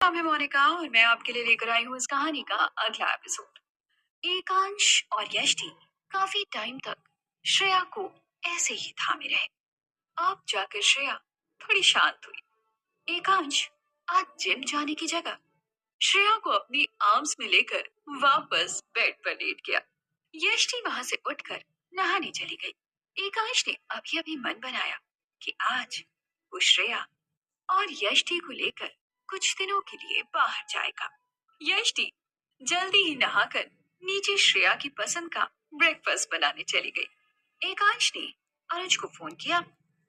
नाम है मोनिका और मैं आपके लिए लेकर आई हूँ इस कहानी का अगला एपिसोड। एकांश और यष्टि काफी टाइम तक श्रेया को ऐसे ही थामे रहे। अब जाकर श्रेया थोड़ी शांत हुई। एकांश आज जिम जाने की जगह श्रेया को अपनी आर्म्स में लेकर वापस बेड पर लेट गया। यष्टि वहां से उठकर नहाने चली गई। एकांश ने अभी अभी मन बनाया कि आज वो श्रेया और यष्टि को लेकर कुछ दिनों के लिए बाहर जाएगा। यष्टि जल्दी ही नहाकर नीचे श्रेया की पसंद का ब्रेकफास्ट बनाने चली गई। एकांश ने अनुज को फोन किया।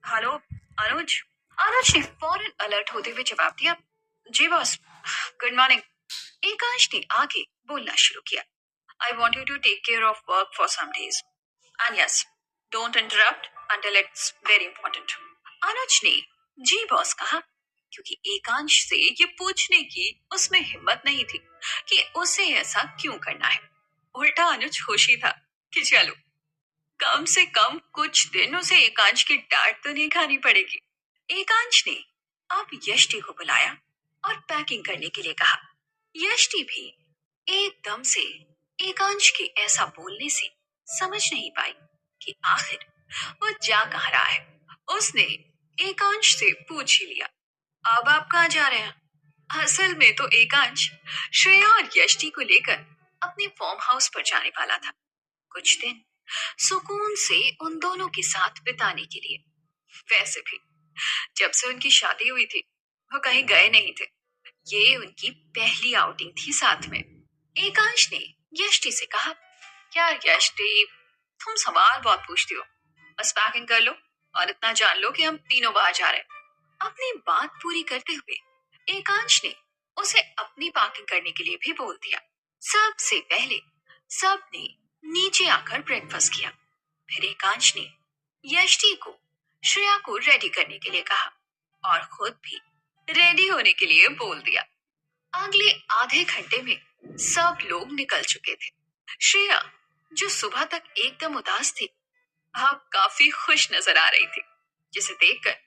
हेलो अनुज। अनुज ने फौरन अलर्ट होते हुए जवाब दिया, जी बॉस, गुड मॉर्निंग। एकांश ने आगे बोलना शुरू किया, I want you to take care of work for some days and yes, don't interrupt until it's very important. Anuj ने जी बॉस कहा क्योंकि एकांश से ये पूछने की उसमें हिम्मत नहीं थी कि उसे ऐसा क्यों करना है। उल्टा अनुज खुशी था कि चलो कम से कम कुछ दिन उसे एकांश की डांट तो नहीं खानी पड़ेगी। एकांश ने अब यष्टि को बुलाया और पैकिंग करने के लिए कहा। यष्टि भी एकदम से एकांश के ऐसा बोलने से समझ नहीं पाई कि आखिर वो जा कहाँ रहा है। उसने एकांश से पूछ ही लिया, अब आप कहाँ जा रहे हैं? असल में तो एकांश श्रेया और यष्टि को लेकर अपने फार्म हाउस पर जाने वाला था, कुछ दिन सुकून से उन दोनों के साथ बिताने के लिए। वैसे भी जब से उनकी शादी हुई थी वो कहीं गए नहीं थे। ये उनकी पहली आउटिंग थी साथ में। एकांश ने यष्टि से कहा, यार यष्टि, तुम सवाल बहुत पूछती हो, बस पैकिंग कर लो और इतना जान लो कि हम तीनों बाहर जा रहे हैं। अपनी बात पूरी करते हुए एकांश ने उसे अपनी पैकिंग करने के लिए भी बोल दिया। सबसे पहले सबने नीचे आकर ब्रेकफास्ट किया। फिर एकांश ने यष्टि को श्रेया को रेडी करने के लिए कहा और खुद भी रेडी होने के लिए बोल दिया। अगले आधे घंटे में सब लोग निकल चुके थे। श्रेया, जो सुबह तक एकदम उदास थी, अब काफी खुश नजर आ रही थी, जिसे देखकर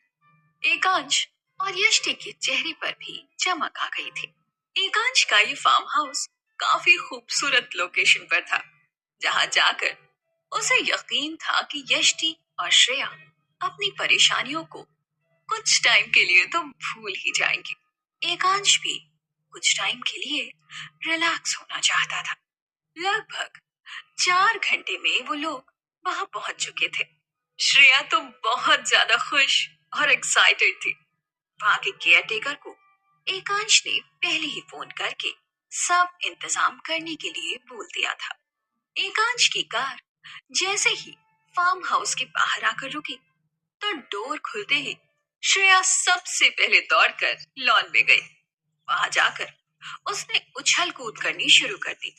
एकांश और यष्टि के चेहरे पर भी चमक आ गई थी। एकांश का ये फार्म हाउस काफी खूबसूरत लोकेशन पर था, जहां जाकर उसे यकीन था कि यष्टि और श्रेया अपनी परेशानियों को कुछ टाइम के लिए तो भूल ही जाएंगे। एकांश भी कुछ टाइम के लिए रिलैक्स होना चाहता था। लगभग 4 घंटे में वो लोग वहां पहुंच चुके थे। श्रेया तो बहुत ज्यादा खुश और एक्साइटेड थी। वहां के केयर टेकर को एकांश ने पहले ही फोन करके सब इंतजाम करने के लिए बोल दिया था। एकांश की कार जैसे ही फार्म हाउस के बाहर आकर रुकी तो डोर खुलते ही श्रेया सबसे पहले दौड़कर लॉन में गई। वहां जाकर उसने उछल कूद करनी शुरू कर दी।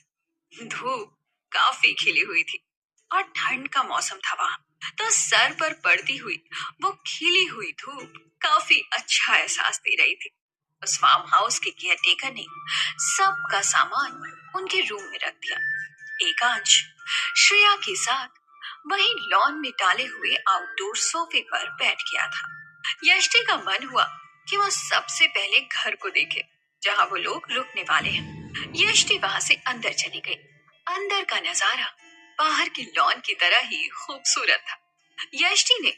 धूप काफी खिली हुई थी और ठंड का मौसम था वहां, तो सर पर पड़ती हुई वो खिली हुई धूप काफी अच्छा एहसास दे रही थी। उस फार्म हाउस के केयर टेकर ने सबका सामान उनके रूम में रख दिया। एकांश श्रेया के साथ वहीं लॉन में डाले हुए आउटडोर सोफे पर बैठ गया था। यष्टि का मन हुआ कि वो सबसे पहले घर को देखे जहां वो लोग रुकने वाले हैं। यष्टि वहां से अंदर चली गई। अंदर का नजारा बाहर की लॉन की तरह ही खूबसूरत था। यष्टि ने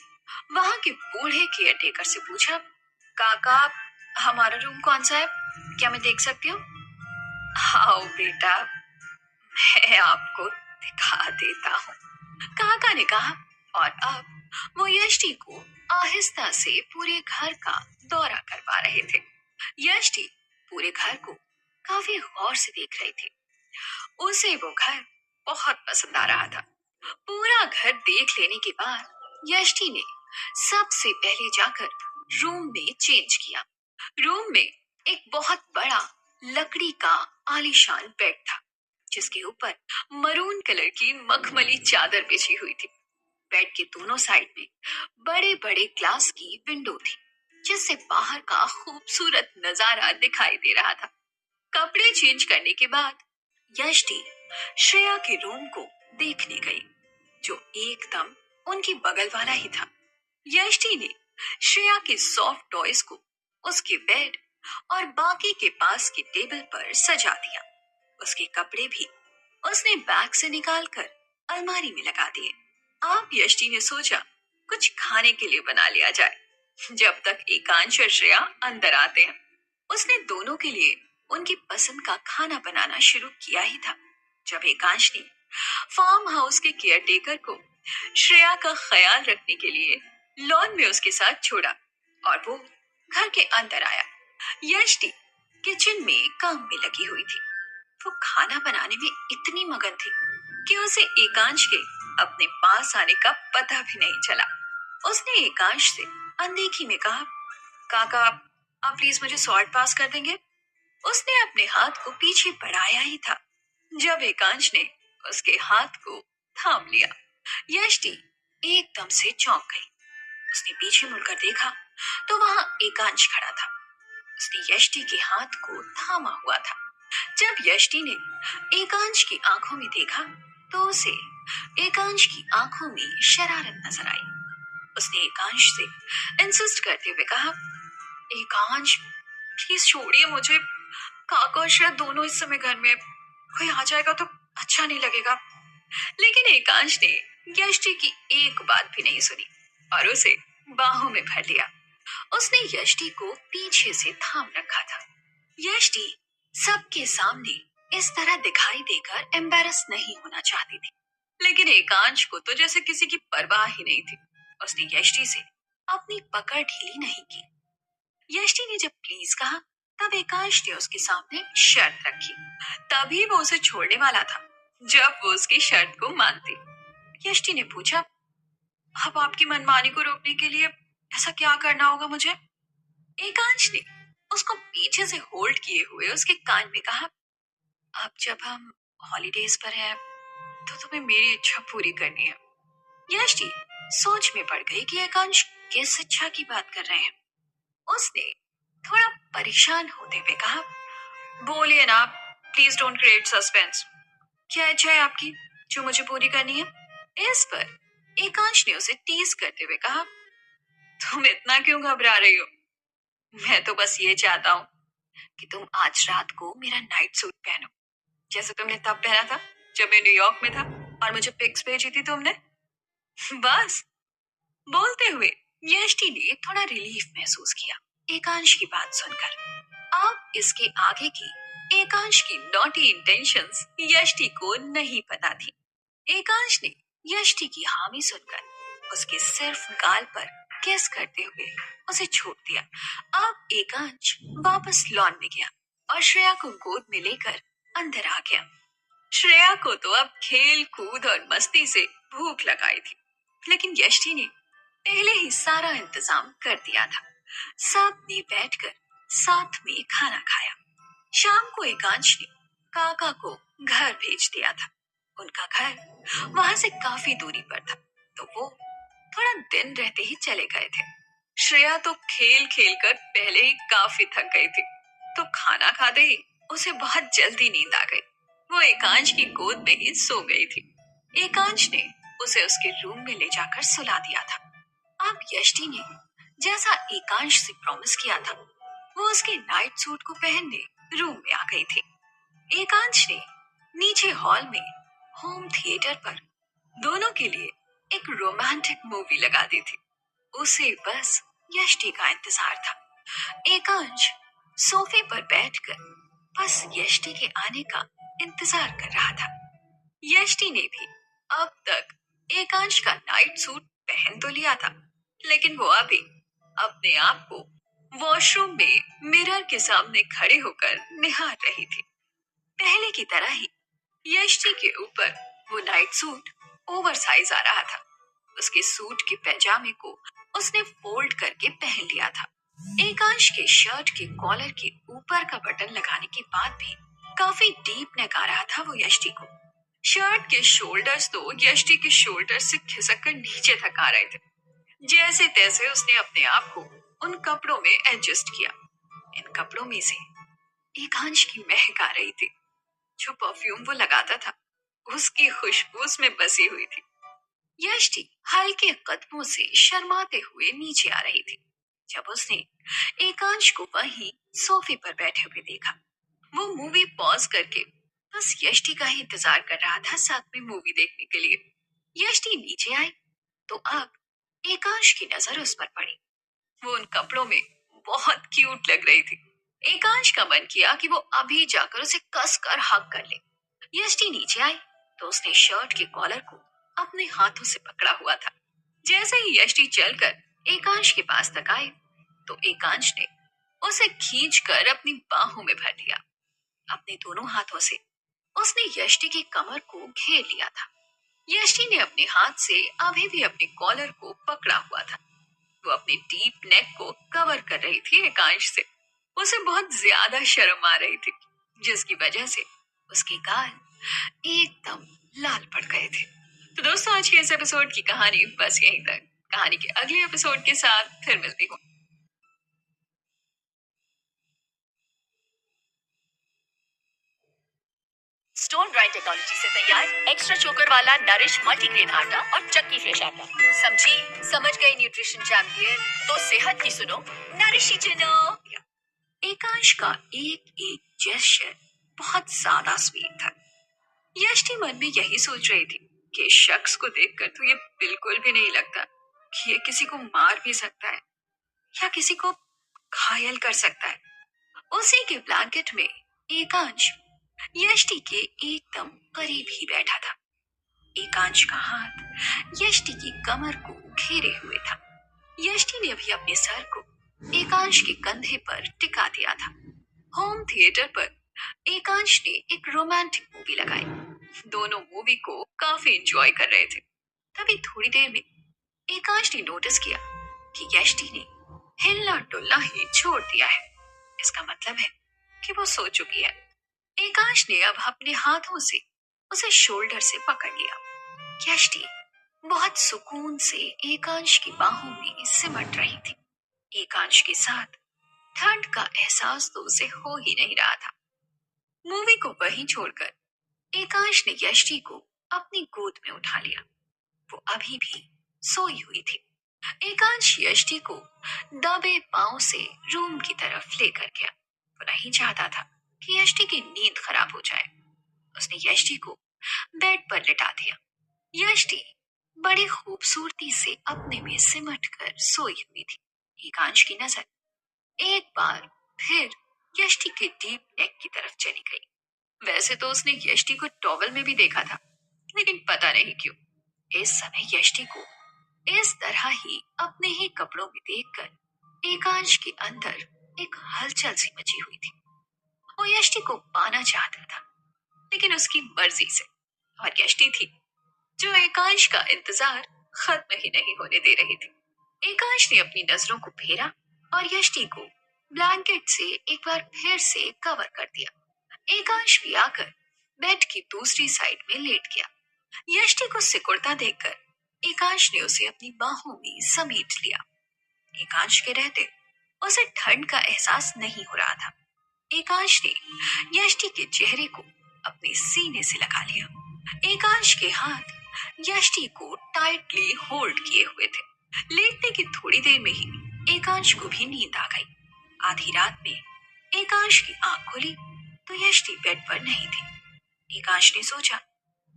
वहां के बूढ़े केयर टेकर से पूछा, काका, हमारा रूम कौन सा है? क्या मैं देख सकती हूँ? आओ बेटा, मैं आपको दिखा देता हूँ, काका ने कहा। और अब वो यष्टि को आहिस्ता से पूरे घर का दौरा करवा रहे थे। यष्टि पूरे घर को काफी गौर से देख रही थी। उसे वो घर बहुत पसंद आ रहा था। पूरा घर देख लेने के बाद यष्टि ने सबसे पहले जाकर रूम में चेंज किया। रूम में एक बहुत बड़ा लकड़ी का आलीशान बेड था, जिसके ऊपर मरून कलर की मखमली चादर बिछी हुई थी। बेड के दोनों साइड में बड़े बड़े ग्लास की विंडो थी, जिससे बाहर का खूबसूरत नजारा दिखाई दे रहा था। कपड़े चेंज करने के बाद यष्टि श्रेया के रूम को देखने गई, जो एकदम उनकी बगल वाला ही था। यष्टि ने श्रेया के सॉफ्ट टॉयज को उसके बेड और बाकी के पास की टेबल पर सजा दिया। उसके कपड़े भी उसने बैग से निकालकर अलमारी में लगा दिए। आप यष्टि ने सोचा कुछ खाने के लिए बना लिया जाए जब तक एकांश और श्रेया अंदर आते हैं। उसने दोनों के लिए उनकी पसंद का खाना बनाना शुरू किया ही था जब एकांश ने फार्म हाउस के केयरटेकर को श्रेया का ख्याल रखने के लिए लॉन में उसके साथ छोड़ा और वो घर के अंदर आया। यष्टि किचन में काम में लगी हुई थी। वो खाना बनाने में इतनी मगन थी कि उसे एकांश के अपने पास आने का पता भी नहीं चला। उसने एकांश से अनदेखी में कहा, काका आप प्लीज मुझे सॉल्ट पास कर देंगे। उसने अपने हाथ को पीछे बढ़ाया ही था जब एकांश ने उसके हाथ को थाम लिया। यष्टि एकदम से चौंक गई। उसने पीछे मुड़कर देखा तो वहां एकांश खड़ा था। उसने यष्टि के हाथ को थामा हुआ था। जब यष्टि ने एकांश की आंखों में देखा तो उसे एकांश की आंखों में शरारत नजर आई। उसने एकांश से इंसिस्ट करते हुए कहा, एकांश प्लीज छोड़िए मुझे, काका और शायद दोनों इस समय घर में, कोई आ जाएगा तो अच्छा नहीं लगेगा। लेकिन एकांश ने यष्टि की एक बात भी नहीं सुनी और उसे बाहों में भर लिया। उसने यष्टि को पीछे से थाम रखा था। यष्टि सबके सामने इस तरह दिखाई देकर एम्बेरस नहीं होना चाहती थी, लेकिन एकांश को तो जैसे किसी की परवाह ही नहीं थी। उसने यष्टि से अपनी पकड़ ढीली नहीं की। यष्टि ने जब प्लीज कहा तब एकांश ने उसके सामने शर्त रखी। तभी वो उसे छोड़ने वाला था जब वो उसकी शर्त को मानती। यष्टि ने पूछा, अब आपकी मनमानी को रोकने के लिए ऐसा क्या करना होगा मुझे? एकांश ने उसको पीछे से होल्ड किए हुए उसके कान में कहा, अब जब हम हॉलीडेज पर हैं तो तुम्हें मेरी इच्छा पूरी करनी है। यष्टि सोच में पड़ गई कि एकांश किस इच्छा की बात कर रहे हैं। उसने थोड़ा परेशान होते हुए कहा, बोलिए ना, प्लीज डोंट क्रिएट सस्पेंस। क्या इच्छा है आपकी जो मुझे पूरी करनी है? इस पर एकांश ने उसे टीज करते हुए कहा, तुम इतना क्यों घबरा रही हो? मैं तो बस ये चाहता हूँ कि तुम आज रात को मेरा नाइट सूट पहनो, जैसे तुमने तब पहना था जब मैं न्यूयॉर्क में था और मुझे पिक्स भेजी थी तुमने। बस। बोलते हुए यष्टि ने थोड़ा रिलीफ महसूस किया एकांश की बात सुनकर। अब इसके आगे की एकांश की नॉटी इंटेंशंस यष्टि को नहीं पता थी। एकांश ने यष्टि की हामी सुनकर उसके सिर्फ गाल पर किस करते हुए उसे छोड़ दिया। अब एकांश वापस लॉन में गया और श्रेया को गोद में लेकर अंदर आ गया। श्रेया को तो अब खेल कूद और मस्ती से भूख लगाई थी, लेकिन यष्टि ने पहले ही सारा इंतजाम कर दिया था। सब ने बैठकर साथ में खाना खाया। शाम को एकांश ने काका को घर भेज दिया था। उनका घर वहां से काफी दूरी पर था, तो वो थोड़ा दिन रहते ही चले गए थे। श्रेया तो खेल खेल कर पहले ही काफी थक गई थी, तो खाना खाते ही उसे बहुत जल्दी नींद आ गई। वो एकांश की गोद में ही सो गई थी। एकांश ने उसे उसके रूम में ले जाकर सुला दिया था। अब यष्टि ने जैसा एकांश से प्रॉमिस किया था, वो उसके नाइट सूट को पहनने रूम में आ गई थी। एकांश ने नीचे हॉल में होम थिएटर पर दोनों के लिए एक रोमांटिक मूवी लगा दी थी। उसे बस यष्टि का इंतजार था। एकांश सोफे पर बैठकर बस यष्टि के आने का इंतजार कर रहा था। यष्टि ने भी अब तक एकांश का नाइट सूट पहन तो लिया था, लेकिन वो अभी अपने आप को वॉशरूम में मिरर के सामने खड़े होकर निहार रही थी। पहले की तरह ही यष्टि के ऊपर वो नाइट सूट ओवरसाइज आ रहा था। उसके सूट के पैजामे को उसने फोल्ड करके पहन लिया था। एकांश के शर्ट के कॉलर के ऊपर का बटन लगाने के बाद भी काफी डीप नेक आ रहा था वो यष्टि को। शर्ट के शोल्डर्स तो यष्टि के शोल्डर से खिसक कर नीचे तक आ रहे थे। जैसे तैसे उसने अपने आप को उन कपड़ों में एडजस्ट किया। इन कपड़ों में से एकांश की महक आ रही थी। जो परफ्यूम वो लगाता था, उसकी खुशबू उसमें बसी हुई थी। यष्टि हल्के कदमों से शर्माते हुए नीचे आ रही थी। जब उसने एकांश को वहीं सोफे पर बैठे हुए देखा। वो मूवी पॉज करके बस यष्टि का ही इंतजार कर रहा था साथ में मूवी देखने के लिए। यष्टि नीचे आई तो अब एकांश की नजर उस पर पड़ी। वो उन कपड़ों में बहुत क्यूट लग रही थी। एकांश का मन किया कि वो अभी जाकर उसे कस कर हक कर ले। यष्टि नीचे आई तो उसने शर्ट के कॉलर को अपने हाथों से पकड़ा हुआ था। जैसे ही यष्टि चलकर एकांश के पास तक आए तो एकांश ने उसे खींचकर अपनी बाहों में भर लिया। अपने दोनों हाथों से उसने यष्टि की कमर को घेर लिया था। यष्टि ने अपने हाथ से अभी भी अपने कॉलर को पकड़ा हुआ था। वो अपने डीप नेक को कवर कर रही थी एकांश से। उसे बहुत ज्यादा शर्म आ रही थी, जिसकी वजह से उसके गाल एकदम लाल पड़ गए थे। तो दोस्तों, आज के इस एपिसोड की कहानी बस यहीं तक। कहानी के अगले एपिसोड के साथ फिर मिलती हूँ। स्टोन ड्राई टेक्नोलॉजी से तैयार एक्स्ट्रा चोकर वाला नरिश मल्टीग्रेन आटा और चक्की फ्रेश आटा। समझी? समझ गई न्यूट्रिशन चैंपियन? तो सेहत की सुनो, नरिशी चुनो। एकांश का एक एक जेस्चर बहुत ज्यादा स्वीट था। यष्टि मन में यही सोच रही थी कि इस शख्स को देखकर तो ये बिल्कुल भी नहीं लगता कि ये किसी को मार भी सकता है या किसी को घायल कर सकता है। उसी के ब्लैंकेट में एकांश यष्टि के एकदम करीब ही बैठा था। एकांश का हाथ यष्टि की कमर को घेरे हुए था। यष्टि ने अभी अपने सर को एकांश के कंधे पर टिका दिया था। होम थिएटर पर एकांश ने एक रोमांटिक मूवी लगाई। दोनों मूवी को काफी एंजॉय कर रहे थे। तभी थोड़ी देर में एकांश ने नोटिस किया कि यष्टि ने हिलना डुलना ही छोड़ दिया है। इसका मतलब है कि वो सो चुकी है। एकांश ने अब अपने हाथों से उसे शोल्डर से पकड़ लिया। यष्टि बहुत सुकून से एकांश की बाहों में सिमट रही थी। एकांश के साथ ठंड का एहसास तो उसे हो ही नहीं रहा था। मूवी को वहीं छोड़कर एकांश ने यष्टि को अपनी गोद में उठा लिया। वो अभी भी सोई हुई थी। एकांश यष्टि को दबे पांव से रूम की तरफ लेकर गया। वो नहीं चाहता था कि यष्टि की नींद खराब हो जाए। उसने यष्टि को बेड पर लिटा दिया। यष्टि बड़ी खूबसूरती से अपने में सिमट कर सोई हुई थी। एकांश की नजर एक बार फिर यष्टि के डीप नेक की तरफ चली गई। वैसे तो उसने यष्टि को टॉवल में भी देखा था, लेकिन पता नहीं क्यों इस समय यष्टि को इस तरह ही अपने ही कपड़ों में देखकर एकांश के अंदर एक हलचल सी मची हुई थी। वो यष्टि को पाना चाहता था, लेकिन उसकी मर्जी से। और यष्टि थी जो एकांश का इंतजार खत्म ही नहीं होने दे रही थी। एकांश ने अपनी नजरों को फेरा और यष्टि को ब्लैंकेट से एक बार फिर से कवर कर दिया। एकांश भी आकर बेड की दूसरी साइड में लेट गया। यष्टि को सिकुड़ता देखकर एकांश ने उसे अपनी बाहों में समेट लिया। एकांश के रहते उसे ठंड का एहसास नहीं हो रहा था। एकांश ने यष्टि के चेहरे को अपने सीने से लगा लिया। एकांश के हाथ यष्टि को टाइटली होल्ड किए हुए थे। लेटने की थोड़ी देर में ही एकांश को भी नींद आ गई। आधी रात में एकांश की आंख खुली तो यष्टि बेड पर नहीं थी। एकांश ने सोचा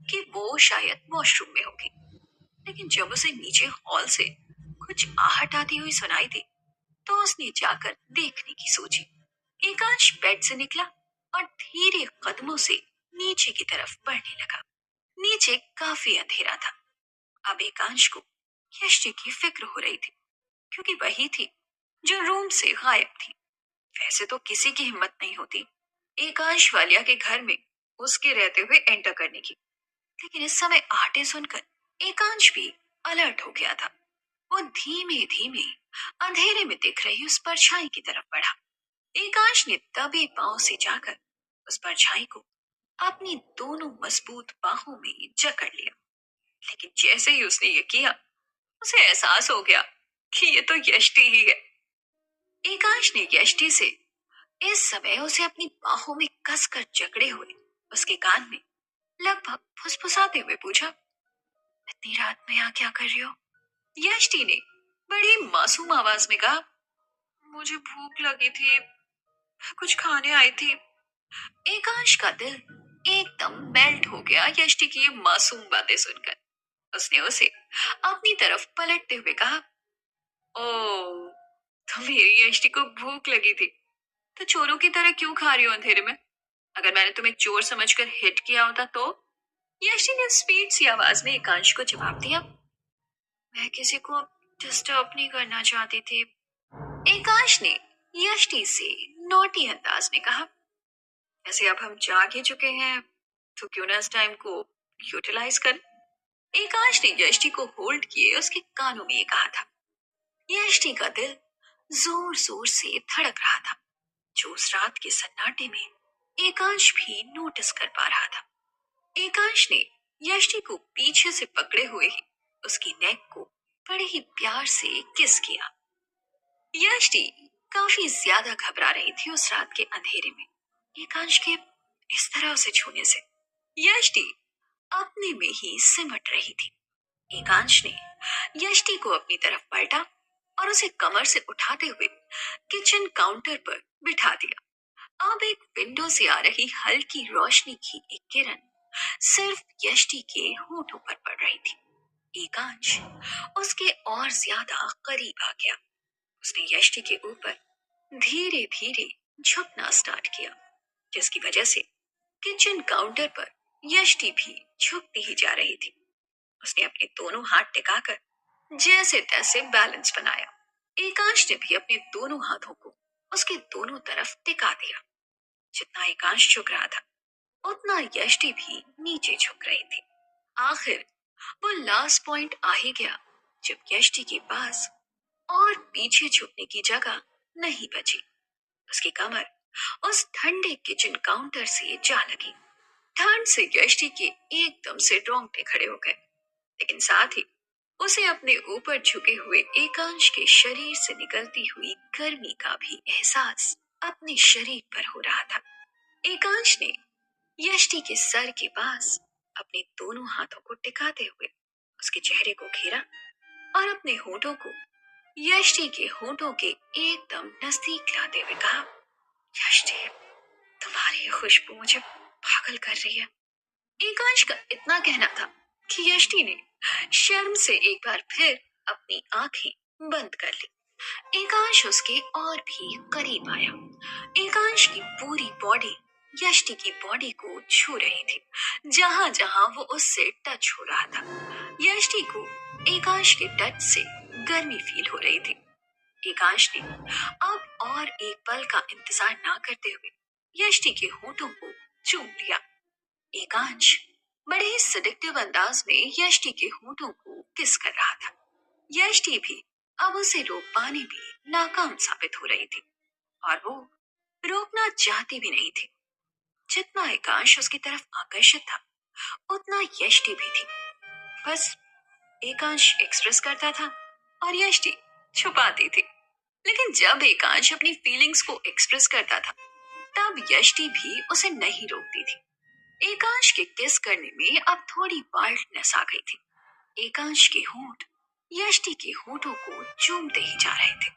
कि वो शायद वॉशरूम में होगी, लेकिन जब उसे नीचे हॉल से कुछ आहट आती हुई सुनाई दी तो उसने जाकर देखने की सोची। एकांश बेड से निकला और धीरे कदमों से नीचे की तरफ बढ़ने लगा। नीचे काफी अंधेरा था। अब एकांश को यष्टि की फिक्र हो रही थी, क्योंकि वही थी जो रूम से गायब थी। वैसे तो किसी की हिम्मत नहीं होती एकांश वालिया के घर में उसके रहते हुए एंटर करने की, लेकिन इस समय आहटे सुनकर एकांश भी अलर्ट हो गया था। वो धीमे धीमे अंधेरे में दिख रही उस परछाई की तरफ बढ़ा। एकांश ने दबे पांव से जाकर उस परछाई को अपनी दोनों मजबूत बाहों में जकड़ लिया। लेकिन जैसे ही उसने ये किया, उसे एहसास हो गया कि ये तो यष्टि ही है। एकांश ने यष्टि से इस समय उसे अपनी बाहों में कसकर जकड़े हुए उसके कान में लगभग फुसफुसाते हुए पूछा, इतनी रात में यहाँ क्या कर रही हो? यष्टि ने बड़ी मासूम आवाज में कहा, मुझे भूख लगी थी, मैं कुछ खाने आई थी। एकांश का दिल एकदम मेल्ट हो गया यष्टि की ये मासूम बातें सुनकर। उसने उसे अपनी तरफ पलटते हुए कहा, ओ, तो मेरी यष्टि को भूख लगी थी, तो चोरों की तरह क्यों खा रही हो अंधेरे में? अगर मैंने तुम्हें चोर समझकर हिट किया होता तो? यष्टि ने स्पीड सी आवाज में एकांश को जवाब दिया, मैं किसी को डिस्टर्ब नहीं करना चाहती थी। एकांश ने यष्टि से नोटी अंदाज में कहा, वैसे अब हम जाग ही चुके हैं, तो क्यों ना इस टाइम को यूटिलाइज कर। एकांश ने यष्टि को होल्ड किए उसके कानों में ये कहा था। यष्टि का दिल जोर जोर से धड़क रहा था, जो उस रात के सन्नाटे में एकांश भी नोटिस कर पा रहा था। एकांश ने यष्टि को पीछे से पकड़े हुए ही उसकी नेक को बड़े ही प्यार से किस किया। यष्टि काफी ज्यादा घबरा रही थी उस रात के अंधेरे में एकांश के इस तरह उसे छूने से। यष्टि अपने में ही सिमट रही थी। एकांश ने यष्टि को अपनी तरफ पलटा और उसे कमर से उठाते हुए किचन काउंटर पर बिठा दिया। अब एक विंडो से आ रही हल्की रोशनी की एक किरण सिर्फ यष्टि के होठों पर पड़ रही थी। एकांश उसके और ज्यादा करीब आ गया। उसने यष्टि के ऊपर धीरे धीरे झुकना स्टार्ट किया, जिसकी वजह से किचन काउंटर पर यष्टि भी झुकती ही जा रही थी। उसने अपने दोनों हाथ टिकाकर जैसे तैसे बैलेंस बनाया। एकांश ने भी अपने दोनों हाथों को उसके दोनों तरफ टिका दिया। जितना एकांश झुक रहा था, उतना यष्टि भी नीचे झुक रही थी। आखिर वो लास्ट पॉइंट आ ही गया, जब यष्टि के पास और पीछे झुकने की जगह नहीं बची। उसकी कमर उस ठंडे किचन काउंटर से जा लगी। ठंड से यष्टि के एकदम से रोंगटे खड़े हो गए, लेकिन साथ ही उसे अपने ऊपर झुके हुए एकांश के शरीर से निकलती हुई गर्मी का भी एहसास अपने शरीर पर हो रहा था। एकांश ने यष्टि के सर के पास अपने दोनों हाथों को टिकाते हुए उसके चेहरे को घेरा और अपने होठों को यष्टि के होठों के एकदम नजदीक लाते हुए कहा, यष्टि, तुम्हारी ये खुशबू मुझे पागल कर रही है। एकांश का इतना कहना था कि यष्टि ने शर्म से एक बार फिर अपनी आंखें बंद कर ली। एकांश उसके और भी करीब आया। एकांश की पूरी बॉडी यष्टि की बॉडी को छू रही थी, जहां जहां वो उससे टच हो रहा था। यष्टि को एकांश के टच से गर्मी फील हो रही थी। एकांश ने अब और एक पल का इंतजार ना करते हुए यष्टि के होठों को चूम लिया। एकांश बड़े ही सेडक्टिव अंदाज में यष्टि के होठों को किस कर रहा था। यष्टि भी अब उसे रोक पाने में नाकाम साबित हो रही थी, और वो रोकना चाहती भी नहीं थी। जितना एकांश उसकी तरफ आकर्षित था, उतना यष्टि भी थी। बस एकांश एक्सप्रेस करता था और यष्टि छुपाती थी। लेकिन जब एकांश अपनी फीलिंग्स को एक्सप्रेस करता था, तब यष्टि भी उसे नहीं रोकती थी। एकांश के किस करने में अब थोड़ी वाइल्डनेस आ गई थी। एकांश के होंठ यष्टि के होठों को चूमते ही जा रहे थे।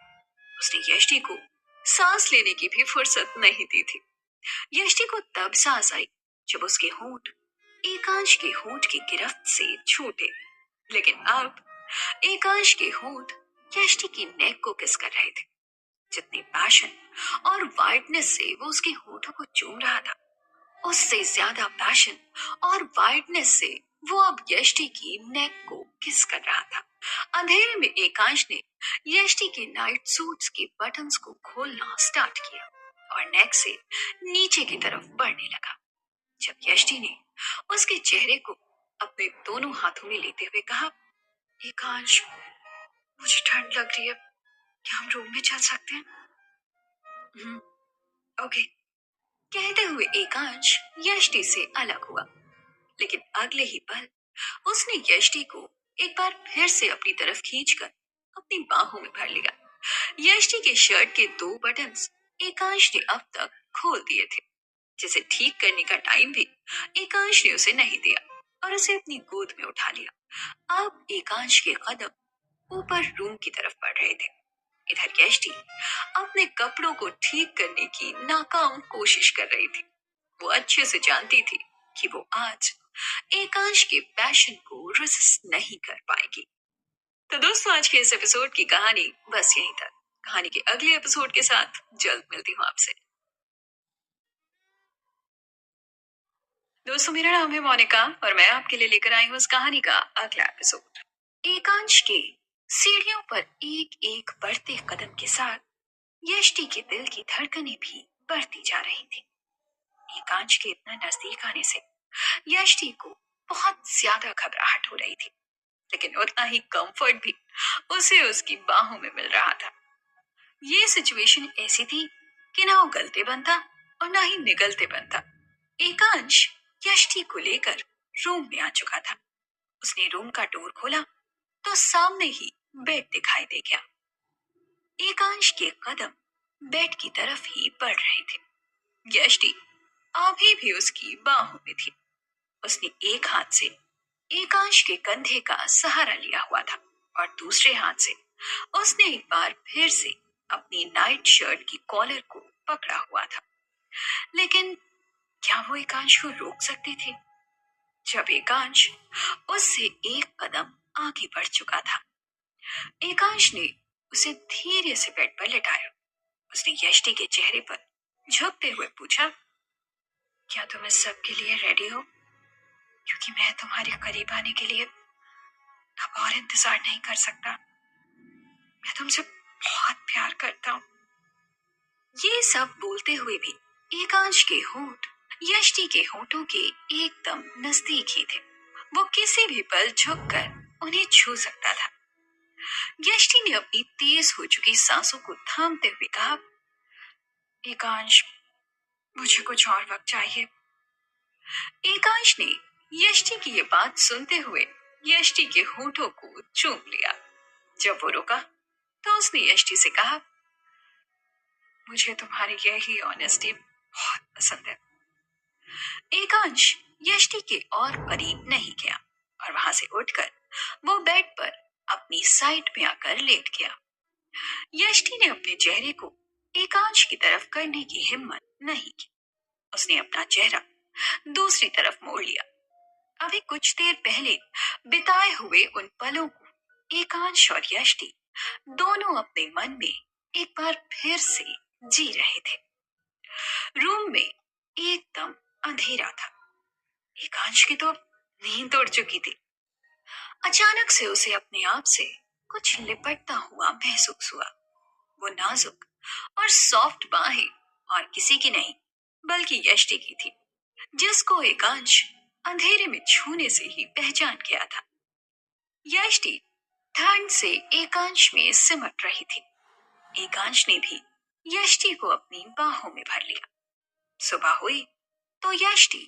उसने यष्टि को सांस लेने की भी फुर्सत नहीं दी थी। यष्टि को तब सांस आई जब उसके होंठ एकांश के होंठ की गिरफ्त से छूटे। लेकिन अब एकांश के होंठ यष्टि की नेक को किस कर रहे थे। जितने पैशन और वाइडनेस से वो उसके होठों को चूम रहा था, उससे ज्यादा पैशन और वाइडनेस से वो अब यष्टि की नेक को किस कर रहा था। अंधेरे में एकांश ने यष्टि के नाइट सूट्स के बटन्स को खोलना स्टार्ट किया और नेक से नीचे की तरफ बढ़ने लगा। जब यष्टि ने उसके चेहरे को अपने दोनों हाथों में लेते हुए कहा, एकांश, मुझे ठंड लग रही है, क्या हम रूम में चल सकते हैं? "हम्म, ओके", कहते हुए एकांश यष्टि से अलग हुआ। लेकिन अगले ही पल उसने यष्टि को एक बार फिर से अपनी तरफ खींचकर अपनी बाहों में भर लिया। यष्टि के शर्ट के दो बटन्स एकांश ने अब तक खोल दिए थे, जिसे ठीक करने का टाइम भी एकांश ने उसे नहीं दिया और उसे अपनी गोद में उठा लिया। अब एकांश के कदम ऊपर रूम की तरफ बढ़ रहे थे। इधर यष्टि अपने कपड़ों को ठीक करने की नाकाम कोशिश कर रही थी। वो अच्छे से जानती थी कि वो आज एकांश के पैशन को रेसिस्ट नहीं कर पाएगी। तो दोस्तों, आज के इस एपिसोड की कहानी बस यहीं तक। कहानी के अगले एपिसोड के साथ जल्द मिलती हूँ आपसे। दोस्तों, मेरा नाम है मोनिका और मैं आपके लिए लेकर आई हूँ इस कहानी का अगला एपिसोड। एकांश के सीढ़ियों पर एक एक बढ़ते कदम के साथ यष्टि के दिल की धड़कनें भी बढ़ती जा रही थी। एकांश के इतना नजदीक आने से यष्टि को बहुत ज्यादा घबराहट हो रही थी, लेकिन उतना ही कंफर्ट भी उसे उसकी बाहों में मिल रहा था। ये सिचुएशन ऐसी थी कि ना वो गलते बनता और ना ही निगलते बनता। एकांश यष्टि को लेकर रूम में आ चुका था। उसने रूम का डोर खोला तो सामने ही बेड दिखाई दे गया। एकांश के कदम बेड की तरफ ही बढ़ रहे थे। यष्टि अभी भी उसकी बाहों में थी। उसने एक हाथ से एकांश के कंधे का सहारा लिया हुआ था और दूसरे हाथ से उसने एक बार फिर से अपनी नाइट शर्ट की कॉलर को पकड़ा हुआ था। लेकिन क्या वो एकांश को रोक सकते थे? जब एकांश उससे एक कदम आगे बढ़ चुका था, एकांश ने उसे धीरे से बेड पर लेटाया। उसने यष्टि के चेहरे पर झुकते हुए पूछा, क्या तुम इस सब के लिए रेडी हो? क्योंकि मैं तुम्हारे करीब आने के लिए अब और इंतजार नहीं कर सकता। मैं तुमसे बहुत प्यार करता हूँ। ये सब बोलते हुए भी एकांश के होंठ यष्टि के होंठों के एकदम नजदीक ही थे। वो किसी भी पल झुककर उन्हें छू सकता था। यष्टि ने अपनी तेज हो चुकी सांसों को थामते हुए कहा, एकांश, मुझे कुछ और वक्त चाहिए। एकांश ने यष्टि की ये बात सुनते हुए यष्टि के होंठों को चूम लिया। जब वो रुका तो उसने यष्टि से कहा, मुझे तुम्हारी यही ऑनेस्टी बहुत पसंद है। एकांश यष्टि के और करीब नहीं गया और वहां से उठकर वो बेड पर अपनी साइड में आकर लेट गया। यष्टि ने अपने चेहरे को एकांश की तरफ करने की हिम्मत नहीं की। उसने अपना चेहरा दूसरी तरफ मोड़ लिया। अभी कुछ देर पहले बिताए हुए उन पलों को एकांश और यष्टि दोनों अपने मन में एक बार फिर से जी रहे थे। रूम में एकदम अंधेरा था। एकांश की तो नींद उड़ चुकी थी। अचानक से उसे अपने आप से कुछ लिपटता हुआ महसूस हुआ। वो नाजुक और सॉफ्ट बाहें और किसी की नहीं बल्कि यष्टि की थी, जिसको एकांश अंधेरे में छूने से ही पहचान गया था। यष्टि ठंड से एकांश में सिमट रही थी। एकांश ने भी यष्टि को अपनी बाहों में भर लिया। सुबह हुई तो यष्टि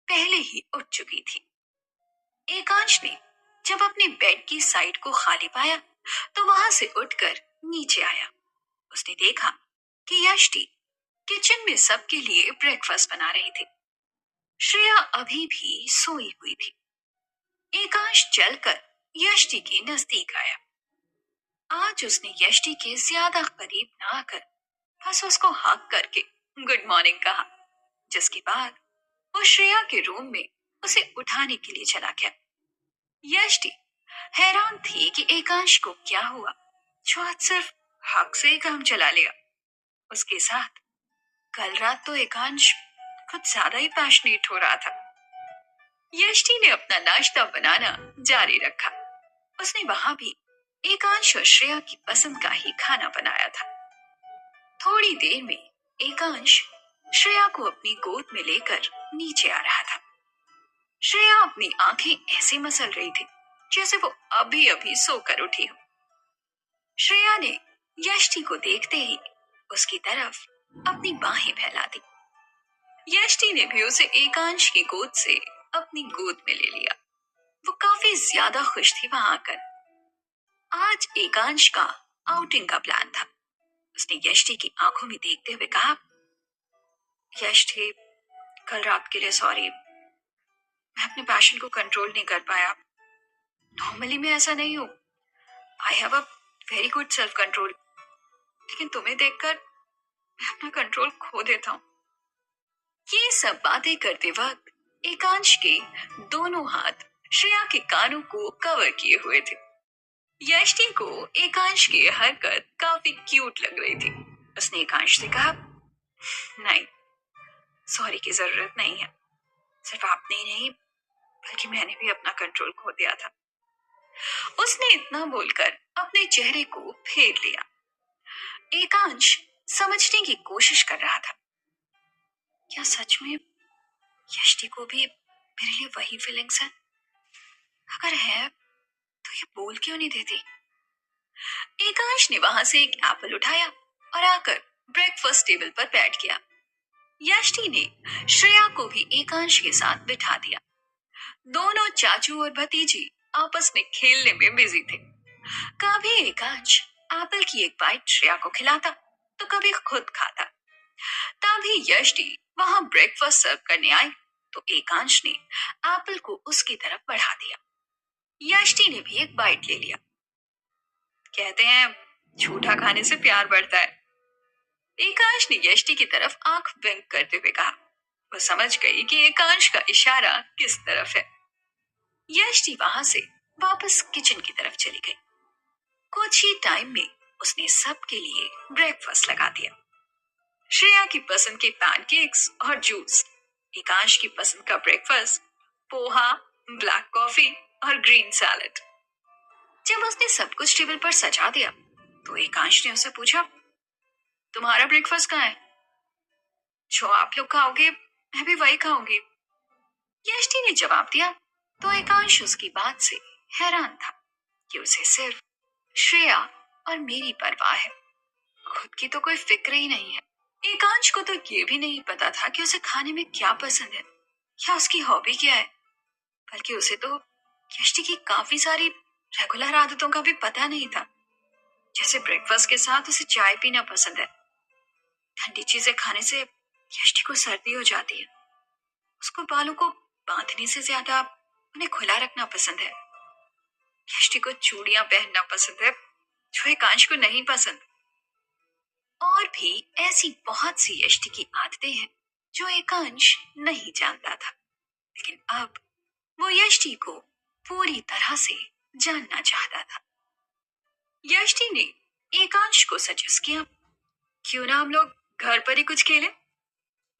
पहले ही उठ चुकी थी। एकांश ने जब अपने बेड की साइड को खाली पाया तो वहां से उठकर नीचे आया। उसने देखा कि यष्टि किचन में सबके लिए ब्रेकफास्ट बना रही थी। श्रेया अभी भी सोई हुई थी। एकांश चलकर यष्टि के नजदीक आया। आज उसने यष्टि के ज्यादा करीब ना आकर बस उसको हक करके गुड मॉर्निंग कहा, जिसके बाद वो श्रेया के रूम में उसे उठाने के लिए चला गया। यष्टि हैरान थी कि एकांश को क्या हुआ जो आज सिर्फ हक से ही काम चला लिया। उसके साथ कल रात तो एकांश कुछ ज्यादा ही पैशनेट हो रहा था। यष्टि ने अपना नाश्ता बनाना जारी रखा। उसने वहां भी एकांश और श्रेया की पसंद का ही खाना बनाया था। थोड़ी देर में एकांश श्रेया को अपनी गोद में लेकर नीचे आ रहा था। श्रेया अपनी आंखें ऐसे मसल रही थी जैसे वो अभी अभी सोकर उठी हो। श्रेया ने यष्टि को देखते ही उसकी तरफ अपनी बाहें फैला दी। यष्टि ने भी उसे एकांश की गोद से अपनी गोद में ले लिया। वो काफी ज्यादा खुश थी वहां आकर। आज एकांश का आउटिंग का प्लान था। उसने यष्टि की आंखों में देखते हुए कहा, यष्टि, कल रात के लिए सॉरी। मैं अपने पैशन को कंट्रोल नहीं कर पाया। नॉर्मली मैं ऐसा नहीं हूं। I have a very good self control. लेकिन तुम्हें देखकर मैं अपना कंट्रोल खो देता हूँ। ये सब बातें करते वक्त एकांश के दोनों हाथ श्रेया के कानों को कवर किए हुए थे। यष्टि को एकांश की यह हरकत काफी क्यूट लग रही थी। उसने एकांश से कहा, नहीं, सॉरी की जरूरत नहीं है। सिर्फ आपने ही नहीं बल्कि मैंने भी अपना कंट्रोल खो दिया था। उसने इतना बोलकर अपने चेहरे को फेर लिया। एकांश समझने की कोशिश कर रहा था, क्या सच में यष्टि को भी मेरे लिए वही फीलिंग्स है? अगर है तो ये बोल क्यों नहीं देती? एकांश ने वहां से एक एप्पल उठाया और आकर ब्रेकफास्ट टेबल पर बैठ गया। यष्टि ने श्रेया को भी एकांश के साथ बिठा दिया। दोनों चाचू और भतीजी आपस में खेलने में बिजी थे। कभी एकांश एप्पल की एक बाइट श्रेया को खिलाता तो कभी खुद खाता। तभी यष्टि वहां ब्रेकफास्ट सर्व करने आई तो एकांश ने एप्पल को उसकी तरफ बढ़ा दिया। यष्टि ने भी एक बाइट ले लिया। कहते हैं झूठा खाने से प्यार बढ़ता है। एकांश ने यष्टि की तरफ आंख विंक करते हुए कहा। वो समझ गई कि एकांश का इशारा किस तरफ है। यष्टि वहां से वापस किचन की तरफ चली गई। कुछ ही टाइम में उसने सबके लिए ब्रेकफास्ट लगा दिया। श्रेया की पसंद के पैनकेक्स और जूस, एकांश की पसंद का ब्रेकफास्ट, पोहा, ब्लैक कॉफी और ग्रीन सैलेड। जब उसने सब कुछ टेबल पर सजा दिया तो एकांश ने उससे पूछा, तुम्हारा ब्रेकफास्ट कहाँ है? जो आप लोग खाओगे मैं भी वही खाऊंगी। यष्टि ने जवाब दिया तो एकांश उसकी बात से हैरान था कि उसे सिर्फ श्रेया और मेरी परवाह है, खुद की तो कोई फिक्र ही नहीं है। एकांश को तो ये भी नहीं पता था कि उसे खाने में क्या पसंद है या उसकी हॉबी क्या है, बल्कि उसे तो यष्टि की काफी सारी रेगुलर आदतों का भी पता नहीं था। जैसे ब्रेकफास्ट के साथ उसे चाय पीना पसंद है, ठंडी चीजें खाने से यष्टि को सर्दी हो जाती है, उसको बालों को बांधने से ज्यादा उन्हें खुला रखना पसंद है, यष्टि को चूड़ियां पहनना पसंद है जो एकांश को नहीं पसंद। और भी ऐसी बहुत सी यष्टि की आदतें हैं जो एकांश नहीं जानता था, लेकिन अब वो यष्टि को पूरी तरह से जानना चाहता था। यष्टि ने एकांश को सजेस्ट किया, क्यों ना हम लोग घर पर ही कुछ खेलें?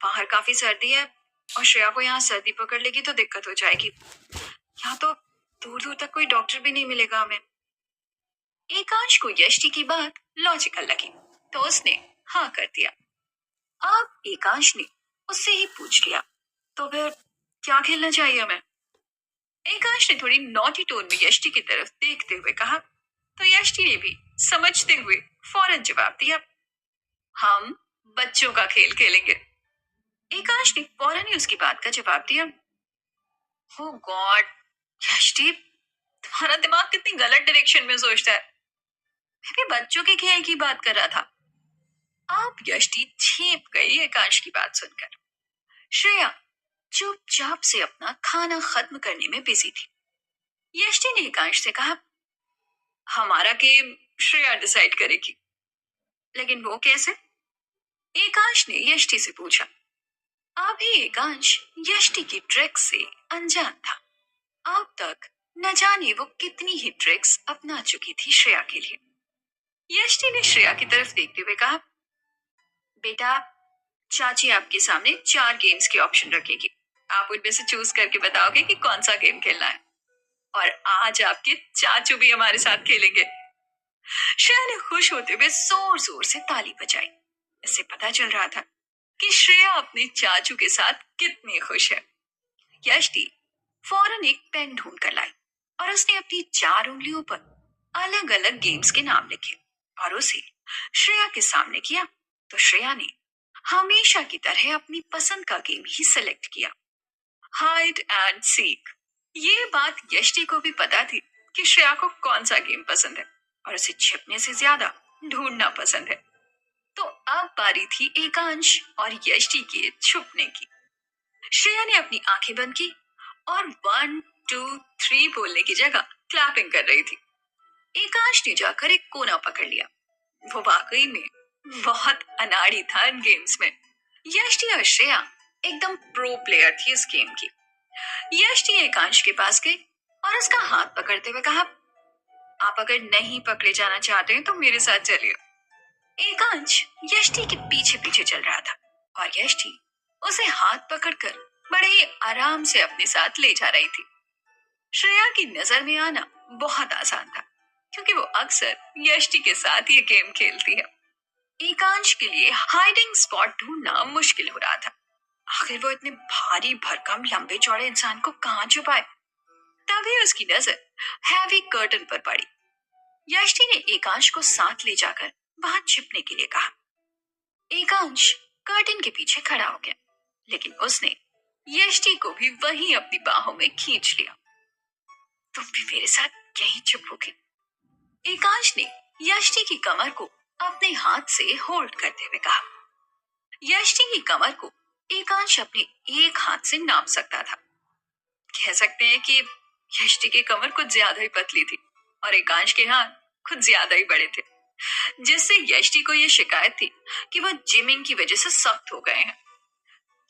बाहर काफी सर्दी है और श्रेया को यहाँ सर्दी पकड़ लेगी तो दिक्कत हो जाएगी। यहाँ तो दूर दूर तक कोई डॉक्टर भी नहीं मिलेगा हमें। एकांश को यष्टि की बात लॉजिकल लगी तो उसने हाँ कर दिया। अब एकांश ने उससे ही पूछ लिया, तो फिर क्या खेलना चाहिए हमें? एकांश ने थोड़ी नॉटी टोन में यष्टि की तरफ देखते हुए कहा तो यष्टि ने भी समझते हुए फौरन जवाब दिया, हम बच्चों का खेल खेलेंगे। एकांश ने फौरन ही उसकी बात का जवाब दिया, ओ गॉड यष्टि, तुम्हारा दिमाग कितनी गलत डायरेक्शन में सोचता है, मैं भी बच्चों के खेल की बात कर रहा था। आप यष्टि छेप गई एकांश की बात सुनकर। श्रेया चुपचाप से अपना खाना खत्म करने में बिजी थी। यष्टि ने एकांश से कहा, हमारा गेम श्रेया डिसाइड करेगी। लेकिन वो कैसे? एकांश ने यष्टि से पूछा। अभी एकांश यष्टि की ट्रिक्स से अनजान था। अब तक न जाने वो कितनी ही ट्रिक्स अपना चुकी थी श्रेया के लिए। यष्टि ने श्रेया की तरफ देखते हुए कहा, बेटा, चाची आपके सामने 4 गेम्स की ऑप्शन रखेगी, आप उनमें से चूज करके बताओगे कि कौन सा गेम खेलना है। और आज आपके चाचू भी हमारे साथ खेलेंगे। श्रेया ने खुश होते हुए जोर जोर से ताली बजाई। इससे पता चल रहा था कि श्रेया अपने चाचू के साथ कितनी खुश है। यष्टि फौरन एक पेन ढूंढ कर लाई और उसने अपनी 4 उंगलियों पर अलग अलग गेम्स के नाम लिखे और उसे श्रेया के सामने किया तो श्रेया ने हमेशा की तरह अपनी पसंद का गेम ही सिलेक्ट किया, हाइड एंड सीक। ये बात यष्टि को भी पता थी कि श्रेया को कौन सा गेम पसंद है और उसे छिपने से ज्यादा ढूंढना पसंद है। तो अब बारी थी एकांश और यष्टि के छुपने की। श्रेया ने अपनी आंखें बंद की और 1 2 3 बोलने की जगह क्लैपिंग कर रही थी। एकांश ने जाकर एक कोना पकड़ लिया। वो वाकई में बहुत अनाड़ी था इन गेम्स में। यष्टि और श्रेया एकदम प्रो प्लेयर थी इस गेम की। यष्टि एकांश के पास गई और उसका हाथ पकड़ते हुए कहा, आप अगर नहीं पकड़े जाना चाहते हैं तो मेरे साथ चलिए। एकांश यष्टि के पीछे पीछे चल रहा था और यष्टि उसे हाथ पकड़कर बड़े ही आराम से अपने साथ ले जा रही थी। श्रेया की नजर में आना बहुत आसान था क्योंकि वो अक्सर यष्टि के साथ ये गेम खेलती है। एकांश के लिए हाइडिंग स्पॉट ढूंढना मुश्किल हो रहा था। आखिर वो इतने भारी भरकम लंबे चौड़े इंसान को कहाँ छुपाए। तभी उसकी नजर हैवी कर्टन पर पड़ी। यष्टि ने एकांश को साथ ले जाकर वहां छिपने के लिए कहा। एकांश कर्टन के पीछे खड़ा हो गया, लेकिन उसने यष्टि को भी वहीं अपनी बाहों में खींच लिया। तुम भी मेरे साथ यहीं छुपोगे? एकांश ने यष्टि की कमर को अपने हाथ से होल्ड करते हुए कहा। यष्टि की कमर को एकांश अपने एक हाथ से नाप सकता था। कह सकते हैं कि यष्टि की कमर कुछ ज्यादा ही पतली थी और एकांश के हाथ कुछ ज्यादा ही बड़े थे, जिससे यष्टि को यह शिकायत थी कि वह जिमिंग की वजह से सख्त हो गए हैं।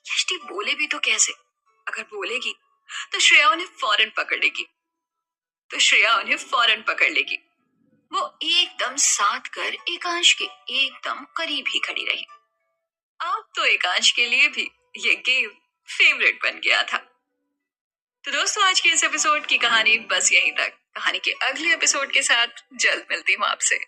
यष्टि बोले भी तो कैसे? अगर बोलेगी तो श्रेया उन्हें फौरन पकड़ लेगी। वो एकदम साथ कर एकांश के एकदम करीब ही खड़ी रही। अब तो एकांश के लिए भी ये गेम फेवरेट बन गया था। तो दोस्तों, आज के इस एपिसोड की कहानी बस यहीं तक। कहानी के अगले एपिसोड के साथ जल्द मिलती हूँ आपसे।